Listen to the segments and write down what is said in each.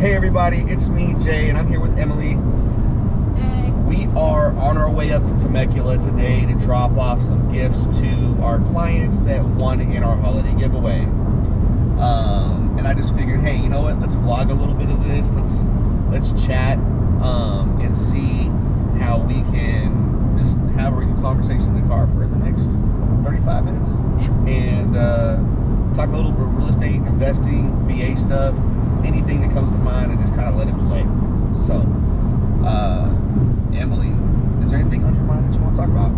Hey everybody, it's me, Jay, and I'm here with Emily. Hey. We are on our way up to Temecula today to drop off some gifts to our clients that won in our holiday giveaway. And I just figured, hey, you know what? Let's vlog a little bit of this. Let's chat and see how we can just have a real conversation in the car for the next 35 minutes. Yeah. And talk a little bit of real estate, investing, VA stuff, anything that comes to mind, and just kind of let it play. So, Emily, is there anything on your mind that you want to talk about?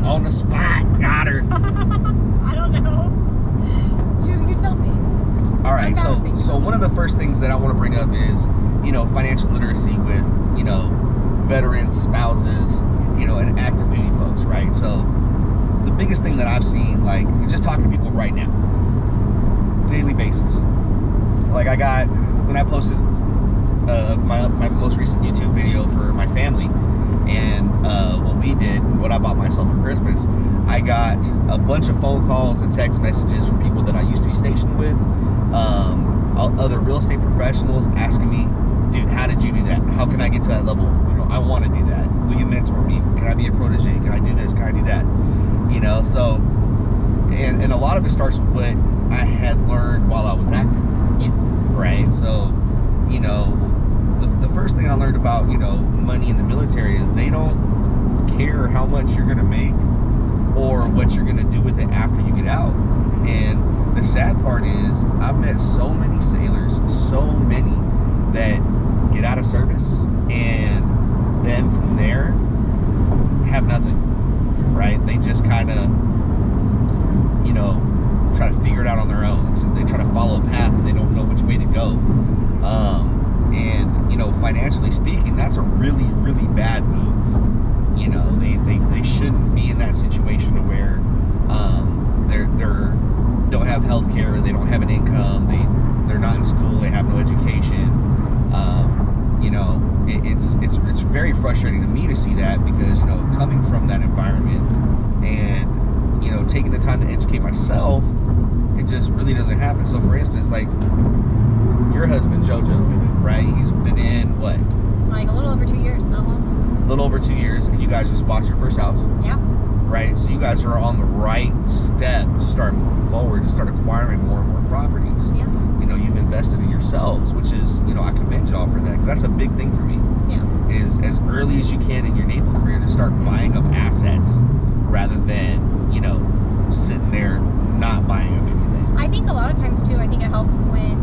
On the spot, got her. I don't know. You tell me. All right, so one of the first things that I want to bring up is, financial literacy with, veterans, spouses, and active duty folks, right? So the biggest thing that I've seen, like, just talking to people right now, daily basis. Like when I posted my most recent YouTube video for my family and what I bought myself for Christmas, I got a bunch of phone calls and text messages from people that I used to be stationed with, other real estate professionals asking me, dude, how did you do that? How can I get to that level? I want to do that. Will you mentor me? Can I be a protege? Can I do this? Can I do that? So, and a lot of it starts with what I had learned while I was active. Yeah. Right? So, the first thing I learned about, money in the military is they don't care how much you're going to make or what you're going to do with it after you get out. And the sad part is I've met so many sailors, so many that get out of service and then from there have nothing, right? They just kind of, try to figure it out on their own. So they try to follow a path and they don't know which way to go. Financially speaking, that's a really, really bad move. They shouldn't be in that situation to where they don't have health care, they don't have an income, they're not in school, they have no education. It's very frustrating to me to see that because, coming from that environment and, taking the time to educate myself, it just really doesn't happen. So for instance, like your husband, Jojo, right? He's been in what? Like a little over 2 years, not long. A little over 2 years, and you guys just bought your first house. Yeah. Right? So you guys are on the right step to start moving forward, to start acquiring more and more properties. Yeah. You've invested in yourselves, which is, I commend y'all for that, because that's a big thing for me. Yeah. Is as early as you can in your naval career to start buying up assets rather than, sitting there not buying up anything. I think a lot of times too, it helps when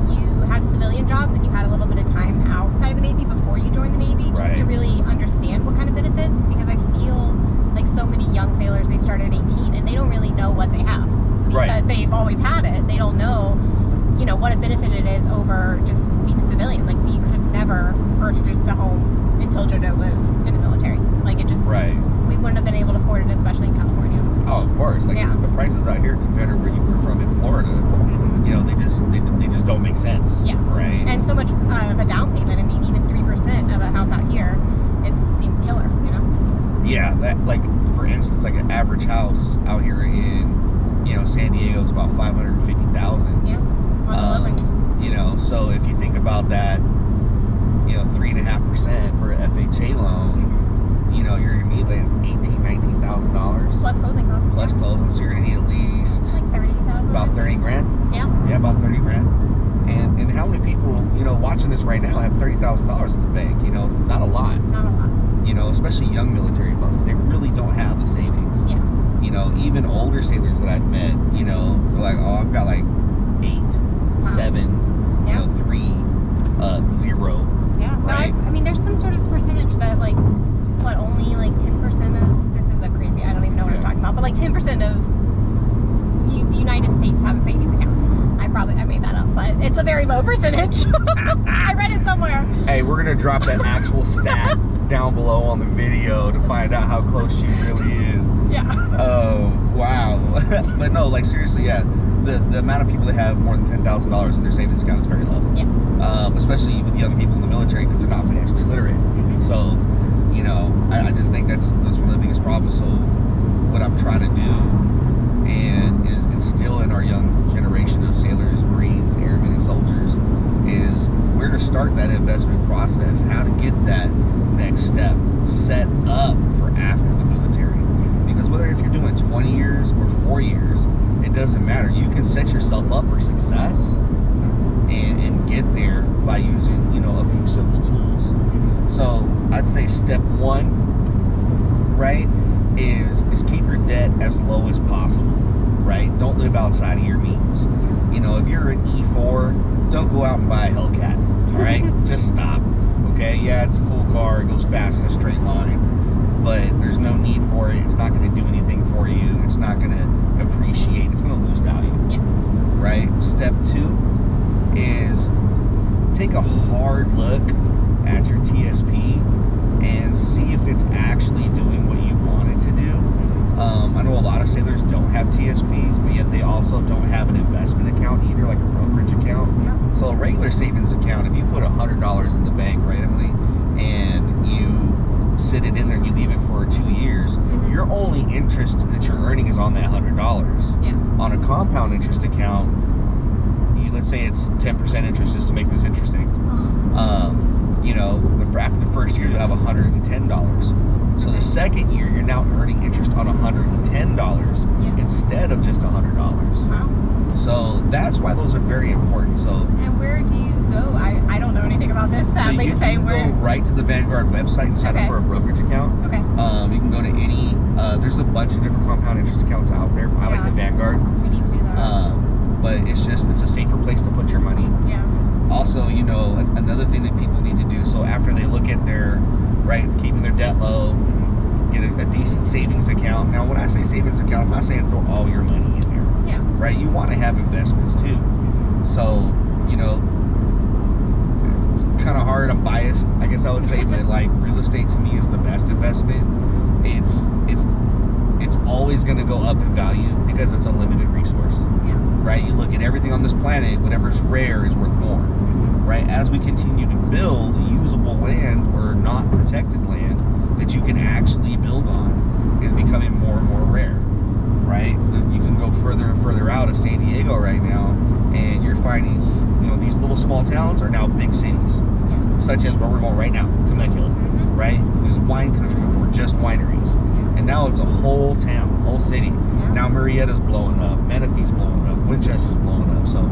you had civilian jobs and you had a little bit of time outside of the Navy before you joined the Navy, just to really understand what kind of benefits, because I feel like so many young sailors, they start at 18 and they don't really know what they have because they've always had it. They don't know, what a benefit it is over just being a civilian. Like, we could have never purchased a home until Jojo was in the military. Like, it just, we wouldn't have been able to afford it, especially in California. Oh, of course. Like, the prices out here compared to where you were from in Florida, they just don't make sense. Yeah. Right. And so much of a down payment. I mean, even 3% of a house out here, it seems killer, Yeah, that, like, for instance, like an average house out here in, San Diego is about $550,000. Yeah. So if you think about that, 3.5% for an FHA loan, you're gonna need like $18,000-$19,000 plus closing costs. Plus closing, so you're gonna need at least like 30,000. About 30 grand. Yeah. Yeah, about 30 grand. And how many people, watching this right now have $30,000 in the bank? Not a lot. Not a lot. Especially young military folks, they really don't have the savings. Yeah. Even older sailors that I've met, they're like, oh, I've got like 8, 7, 3, 0. Yeah. Right? No, I mean, there's some sort of percentage that, like, only like 10% of, this is a crazy, I don't even know what I'm talking about, but like 10% of the United States has a savings account. I made that up, but it's a very low percentage. I read it somewhere. Hey, we're going to drop that actual stat down below on the video to find out how close she really is. Yeah. Oh, wow. But no, like, seriously, yeah. The amount of people that have more than $10,000 in their savings account is very low. Yeah. Especially with young people in the military because they're not financially literate. So, I just think that's one of the biggest problems. So what I'm trying to do and is instill in our young generation of sailors, Marines, Marines, airmen, and soldiers is where to start that investment process, how to get that next step set up for after the military. Because whether if you're doing 20 years or 4 years, it doesn't matter. You can set yourself up for success and get there by using, a few simple tools. So I'd say step one, right, is keep your debt as low as possible, right? Don't live outside of your means. If you're an E4, don't go out and buy a Hellcat, all right? Just stop, okay? Yeah, it's a cool car. It goes fast in a straight line, but there's no need for it. It's not going to do anything for you. It's not going to appreciate. It's going to lose value, right? Step two is take a hard look at your TSP and see if it's actually doing what you want it to do. I know a lot of sailors don't have TSPs, but yet they also don't have an investment account either, like a brokerage account. So a regular savings account, if you put $100 in the bank, right, Emily, and you sit it in there and you leave it for 2 years, your only interest that you're earning is on that $100. On a compound interest account, let's say it's 10% interest, just to make this interesting. After the first year, you have $110. So the second year, you're now earning interest on $110 instead of just $100. Wow. So that's why those are very important. So. And where do you go? I don't know anything about this. So you can go right to the Vanguard website and sign up for a brokerage account. Okay. You can go to any. There's a bunch of different compound interest accounts out there. I like the Vanguard. We need to do that. But it's a safer place to put your money. Yeah. Also, another thing that people need to do, so after they look at their, right, keeping their debt low, get a decent savings account. Now, when I say savings account, I'm not saying throw all your money in there. Yeah. Right? You want to have investments too. So, it's kind of hard. I'm biased, I guess I would say, but like real estate to me is the best investment. It's always going to go up in value because it's a limited resource. Yeah. Right? You look at everything on this planet, whatever's rare is worth more. Right? As we continue to build usable land or not protected land that you can actually build on is becoming more and more rare. Right? You can go further and further out of San Diego right now, and you're finding, these little small towns are now big cities, such as where we're going right now, Temecula. Right? It was wine country before, just wineries. And now it's a whole town, whole city. Now Murrieta's blowing up, Menifee's blowing up, Winchester's blowing up. So,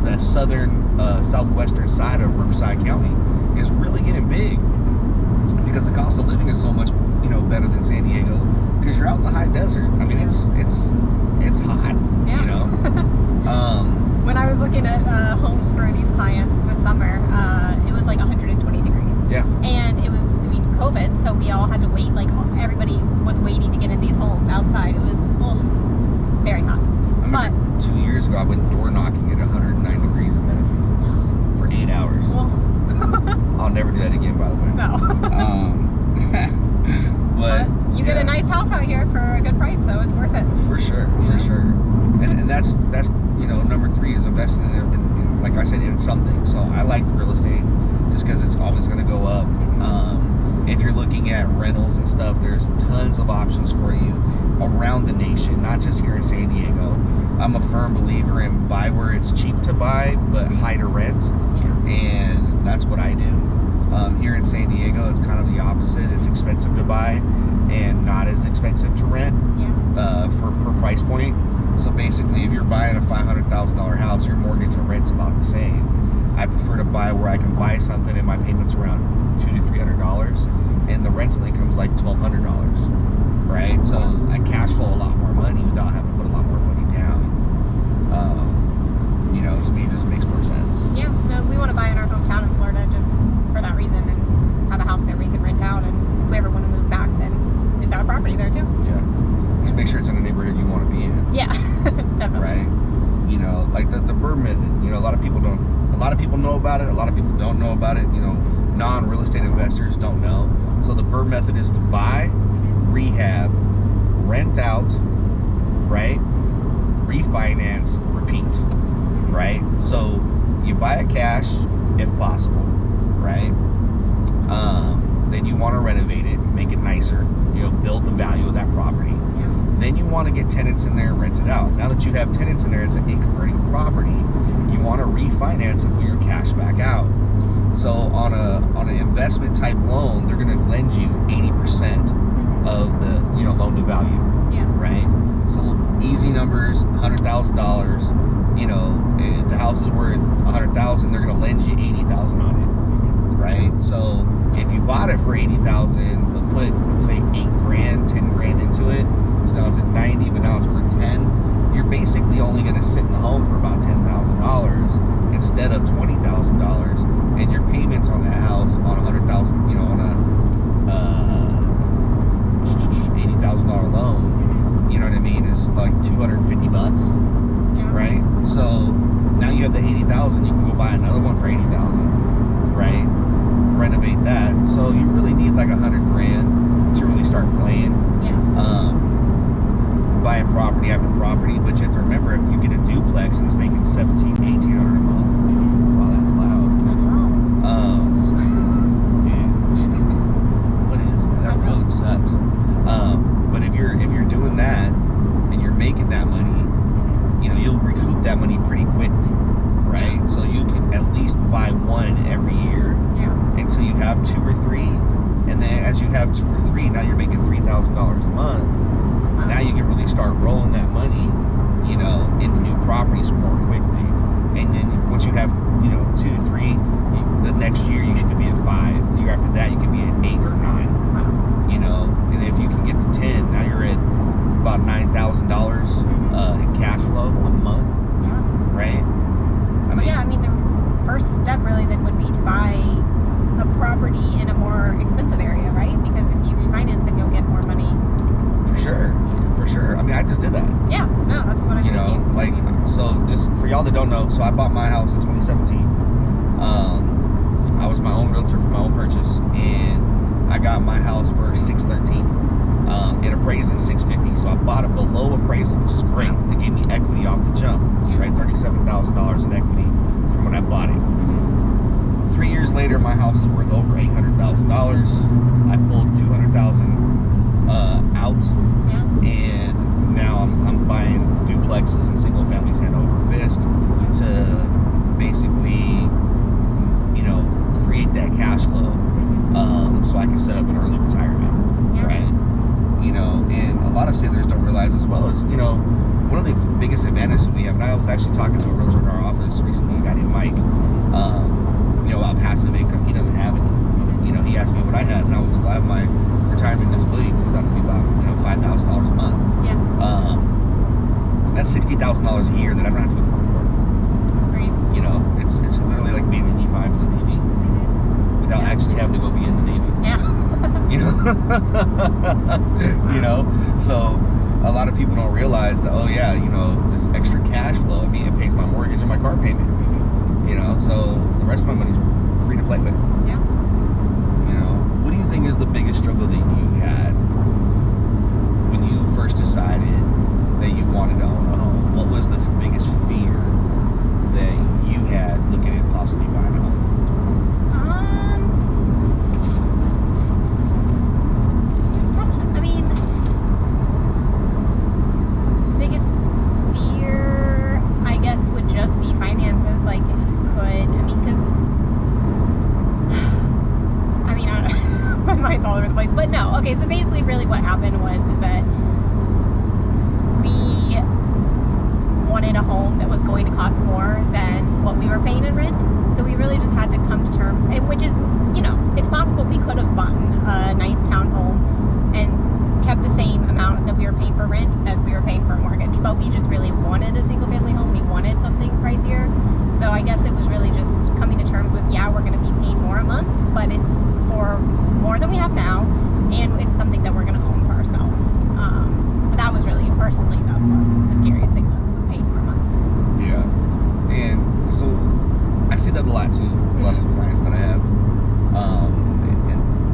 that southern, southwestern side of Riverside County is really getting big because the cost of living is so much, better than San Diego because you're out in the high desert. I mean, it's hot, When I was looking at homes for these clients this summer, it was like 120 degrees. Yeah. And it was, COVID, so we all had to wait. Like everybody was waiting to get in these homes outside. It was very hot. But 2 years ago, I went door knocking at 109 degrees in Menifee for 8 hours. I'll never do that again, by the way. No. But you get a nice house out here for a good price, so it's worth it. For sure. And that's number 3 is investing in, like I said, in something. So I like real estate just because it's always going to go up. If you're looking at rentals and stuff, there's tons of options for you around the nation, not just here in San Diego. I'm a firm believer in buy where it's cheap to buy, but high to rent. And that's what I do. Here in San Diego, it's kind of the opposite. It's expensive to buy and not as expensive to rent per price point. So basically, if you're buying a $500,000 house, your mortgage or rent's about the same. I prefer to buy where I can buy something and my payment's around $200 to $300, and the rental income's like $1,200, right? So I cash flow a lot more money without having to put a lot more money down. To me, it just makes more sense. Yeah, no, we want to buy in our hometown in Florida just for that reason and have a house there we can rent out, and if we ever want to move back, then we've got a property there too. Yeah, just make sure it's in a neighborhood you want to be in. Yeah, definitely. Right? Like the Burr method. A lot of people know about it. A lot of people don't know about it. Non-real estate investors don't know. So the Burr method is to buy, rehab, rent out, right? Refinance, repeat, right? So you buy it cash if possible, right? Then you want to renovate it, make it nicer, build the value of that property. Then you want want to get tenants in there and rent it out. Now that you have tenants in there, it's an income earning property. You want to refinance and put your cash back out. So on an investment type loan, they're going to lend you 80% of the loan to value. Yeah. Right. So easy numbers, $100,000. If the house is worth $100,000, they're going to lend you $80,000 on it. Right. So if you bought it for $80,000, but put, let's say, $8,000, $10,000 into it, so now it's at $90,000, but now it's worth $10,000. You're basically only going to sit in the home for about $10,000 instead of $20,000, and your payments on that house on $100,000, on a $80,000 loan, you know what I mean, is like $250, Yeah. right? So now you have the $80,000, you can go buy another one for $80,000, right? Renovate that. So you really need like $100,000 to really start playing. Yeah. Buying property after property, but you have to remember, if you get a duplex and it's making $1,700, $1,800 a month, wow, that's loud. I know. Dude, what is that? That road sucks. But if you're doing that and you're making that money, you'll recoup that money pretty quickly, right? So you can at least buy one every year. Yeah. Until you have 2 or 3, and then as you have 2 or 3, now you're making $3,000 a month. Now you can really start rolling that money, into new properties more quickly. And then once you have, 2 to 3, the next year you should be at 5. The year after that you could be at 8 or 9. And if you can get to 10, now you're at about $9,000 in cash flow a month. Yeah. Right? The first step really then would be to buy a property in a more expensive area, right? Because if you refinance, then you'll get more money. For sure. Yeah. For sure. I just did that. Yeah, no, that's what I'm thinking. So just for y'all that don't know, so I bought my house in 2017. I was my own realtor for my own purchase, and I got my house for $613. It appraised at $650, so I bought it below appraisal, which is great. They gave me equity off the jump, right? $37,000 in equity from when I bought it. 3 years later, my house is worth over $800,000. I pulled $200,000 out, and now I'm buying duplexes and single families hand over fist to basically, create that cash flow, so I can set up an early retirement, right? And a lot of sailors don't realize as well as, one of the biggest advantages we have, and I was actually talking to a realtor in our office recently, a guy named Mike, about passive income. He doesn't have any. He asked me what I had, and I was like, well, I have my retirement disability. It comes out to be about, $5,000 a month. Yeah. That's $60,000 a year that I don't have to go to work for. That's great. It's literally like being an E5 in the Navy without actually having to go be in the Navy. Yeah. So a lot of people don't realize that, this extra cash flow, it pays my mortgage and my car payment. So the rest of my money's free to play with. Yeah. What do you think is the biggest struggle that you had when you first decided that you wanted to own a home? What was the biggest fear that you had looking at possibly buying a home? It's tough. Biggest fear, I guess, would just be finances. I don't know. My mind's all over the place. But no, okay, so basically really what happened is that we wanted a home that was going to cost more than what we were paying in rent. So we really just had to come to terms, and which is, it's possible we could have bought a nice townhome and kept the same amount that we were paying for rent as we were paying for a mortgage, but we just really wanted a single family home. We wanted something pricier. So I guess it was really just coming to terms with, we're going to be paying more a month, but it's for more than we have now, and it's something that we're going to own for ourselves. But that was really, personally, that's what the scariest thing was paying more a month. Yeah. And so I see that a lot too, a lot of the clients that I have.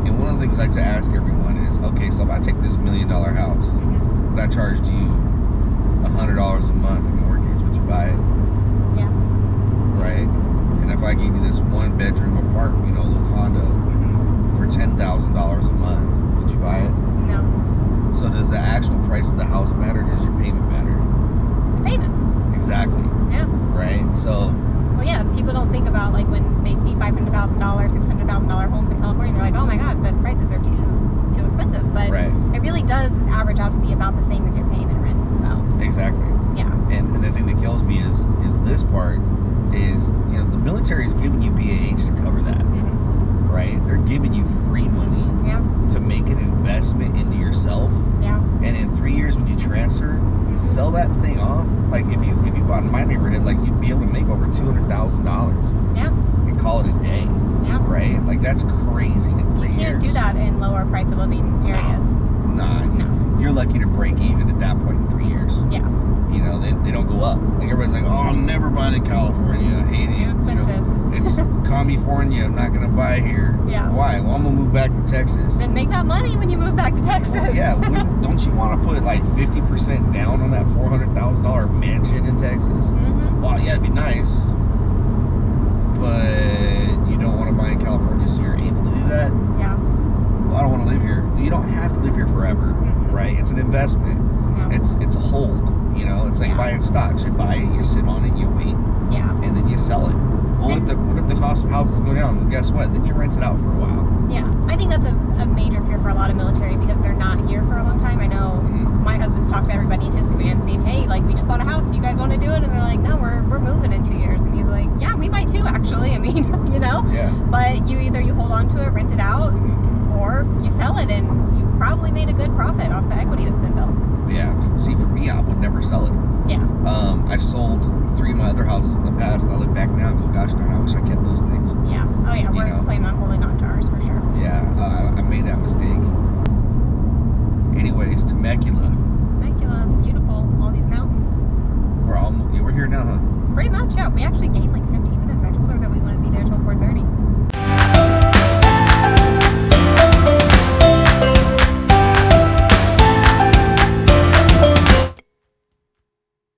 And one of the things I like to ask everyone is, okay, so if I take this $1 million house, but I charged you $100 a month in mortgage, would you buy it? Yeah. Right? And if I gave you this 1-bedroom apartment, little condo for $10,000 a month, would you buy it? No. So does the actual price of the house matter? Does $500,000, $600,000 homes in California. They're like, oh my God, the prices are too expensive. But it really does average out to be about the same as you're paying in rent. So exactly. Yeah. And the thing that kills me is this part is, you know, the military is giving you BAH to cover that. Mm-hmm. Right? They're giving you free money to make an investment into yourself. Yeah. And in 3 years when you transfer, sell that thing off. Like if you bought in my neighborhood, like you'd be able to make over $200,000. Yeah. And call it a day. Yeah. Right? Like that's crazy in 3 years. You can't do that in lower price of living areas. No. You're lucky to break even at that point in 3 years. Yeah. You know, they don't go up. Like everybody's like, oh, I'm never buying in California. I hate it. Too expensive. You know, it's California. I'm not gonna buy here. Yeah. Why? Well, I'm gonna move back to Texas. Then make that money when you move back to Texas. Well, yeah. Don't you want to put like 50% down on that $400,000 mansion in Texas? Mm-hmm. Well, yeah, it'd be nice. But you don't want to buy in California, so you're able to do that? Yeah. Well, I don't want to live here. You don't have to live here forever, right? It's an investment. Yeah. It's a hold. You know, it's like buying stocks. You buy it, you sit on it, you wait, and then you sell it. Well, what if the cost of houses go down? Well, guess what? Then you rent it out for a while. Yeah, I think that's a major fear for a lot of military because they're not here for a long time. I know my husband's talked to everybody in his command saying, hey, like, we just bought a house. Do you guys want to do it? And they're like, no, we're moving in 2 years. And he's like, yeah, we might too, actually. I mean, you know? Yeah. But you hold on to it, rent it out, or you sell it, and you've probably made a good profit off the equity that's been built. Yeah. See, for me, I would never sell it. Yeah. I've sold 3 of my other houses in the past, and I look back now and go, gosh darn, I wish I kept those things. Yeah. Oh, yeah. We're planning on holding on to ours for sure. Yeah. I made that mistake. Anyways, Temecula. Temecula, beautiful. All these mountains. We're here now, huh? Pretty much, yeah. We actually gained like 15